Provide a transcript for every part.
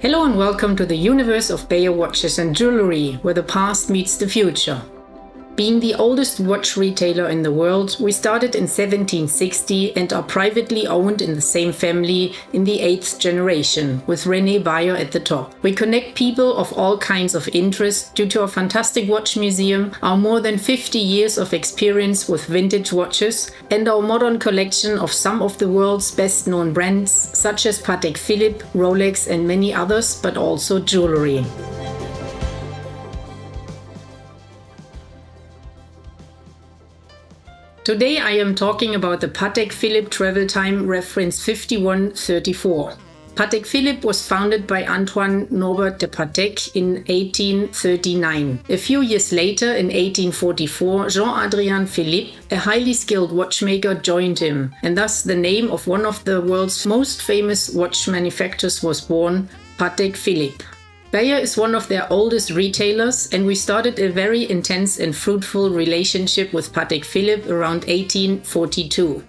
Hello and welcome to the universe of Beyer watches and jewelry, where the past meets the future. Being the oldest watch retailer in the world, we started in 1760 and are privately owned in the same family in the 8th generation, with René Beyer at the top. We connect people of all kinds of interest due to our fantastic watch museum, our more than 50 years of experience with vintage watches, and our modern collection of some of the world's best-known brands, such as Patek Philippe, Rolex and many others, but also jewelry. Today I am talking about the Patek Philippe travel time reference 5134. Patek Philippe was founded by Antoine Norbert de Patek in 1839. A few years later, in 1844, Jean-Adrien Philippe, a highly skilled watchmaker, joined him, and thus the name of one of the world's most famous watch manufacturers was born, Patek Philippe. Beyer is one of their oldest retailers, and we started a very intense and fruitful relationship with Patek Philippe around 1842.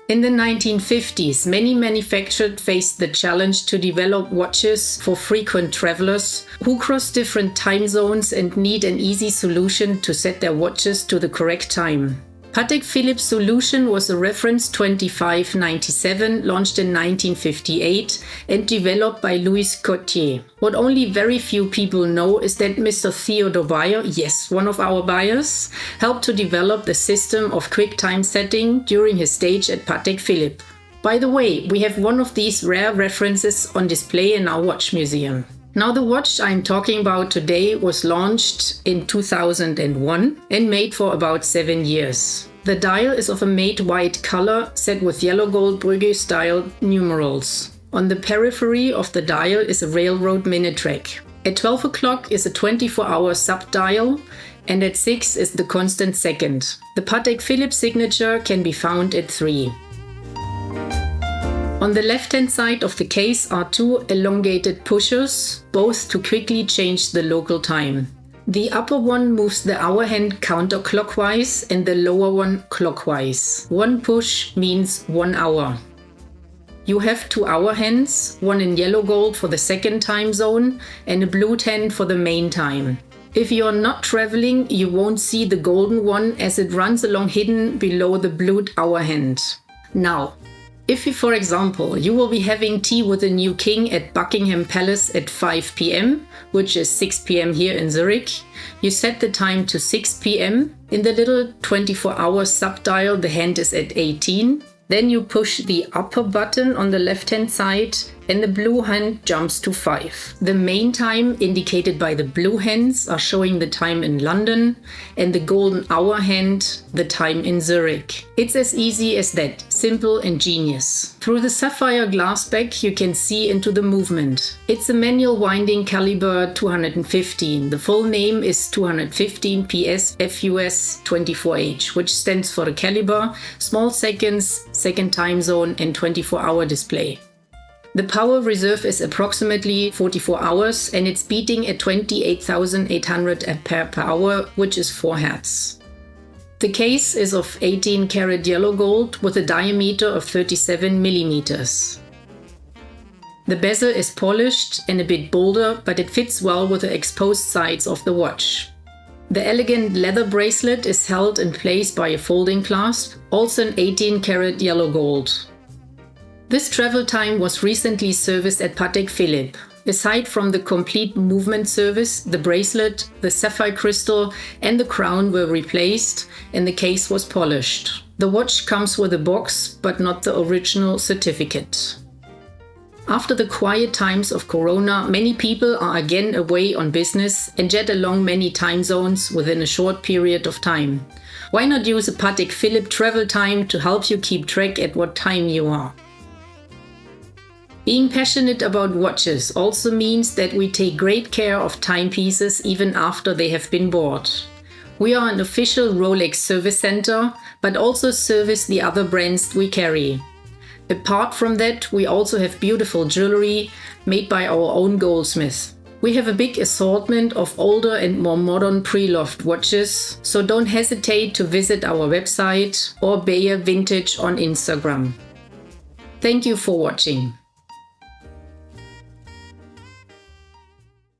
In the 1950s, many manufacturers faced the challenge to develop watches for frequent travelers who cross different time zones and need an easy solution to set their watches to the correct time. Patek Philippe's solution was a reference 2597, launched in 1958 and developed by Louis Cotier. What only very few people know is that Mr. Theodore Beyer, yes, one of our buyers, helped to develop the system of quick time setting during his stage at Patek Philippe. By the way, we have one of these rare references on display in our watch museum. Now, the watch I'm talking about today was launched in 2001 and made for about 7 years. The dial is of a matte white color set with yellow gold Breguet style numerals. On the periphery of the dial is a railroad minute track. At 12 o'clock is a 24-hour sub-dial, and at 6 is the constant second. The Patek Philippe signature can be found at 3. On the left-hand side of the case are two elongated pushers, both to quickly change the local time. The upper one moves the hour hand counterclockwise and the lower one clockwise. One push means 1 hour. You have 2 hour hands, one in yellow gold for the second time zone and a blue hand for the main time. If you are not traveling, you won't see the golden one as it runs along hidden below the blued hour hand. Now, if you, for example, you will be having tea with the new king at Buckingham Palace at 5 p.m., which is 6 p.m. here in Zurich, you set the time to 6 p.m. In the little 24-hour sub-dial, the hand is at 18. Then you push the upper button on the left-hand side and the blue hand jumps to 5. The main time, indicated by the blue hands, are showing the time in London, and the golden hour hand, the time in Zurich. It's as easy as that, simple and genius. Through the sapphire glass back you can see into the movement. It's a manual winding caliber 215. The full name is 215 PS FUS 24H, which stands for the caliber, small seconds, second time zone and 24-hour display. The power reserve is approximately 44 hours and it's beating at 28,800 ampere per hour, which is 4 Hz. The case is of 18 karat yellow gold with a diameter of 37 millimeters. The bezel is polished and a bit bolder, but it fits well with the exposed sides of the watch. The elegant leather bracelet is held in place by a folding clasp, also in 18 karat yellow gold. This travel time was recently serviced at Patek Philippe. Aside from the complete movement service, the bracelet, the sapphire crystal and the crown were replaced and the case was polished. The watch comes with a box, but not the original certificate. After the quiet times of Corona, many people are again away on business and jet along many time zones within a short period of time. Why not use a Patek Philippe travel time to help you keep track at what time you are? Being passionate about watches also means that we take great care of timepieces even after they have been bought. We are an official Rolex service center, but also service the other brands we carry. Apart from that, we also have beautiful jewelry made by our own goldsmith. We have a big assortment of older and more modern pre-loved watches, so don't hesitate to visit our website or Beyer Vintage on Instagram. Thank you for watching.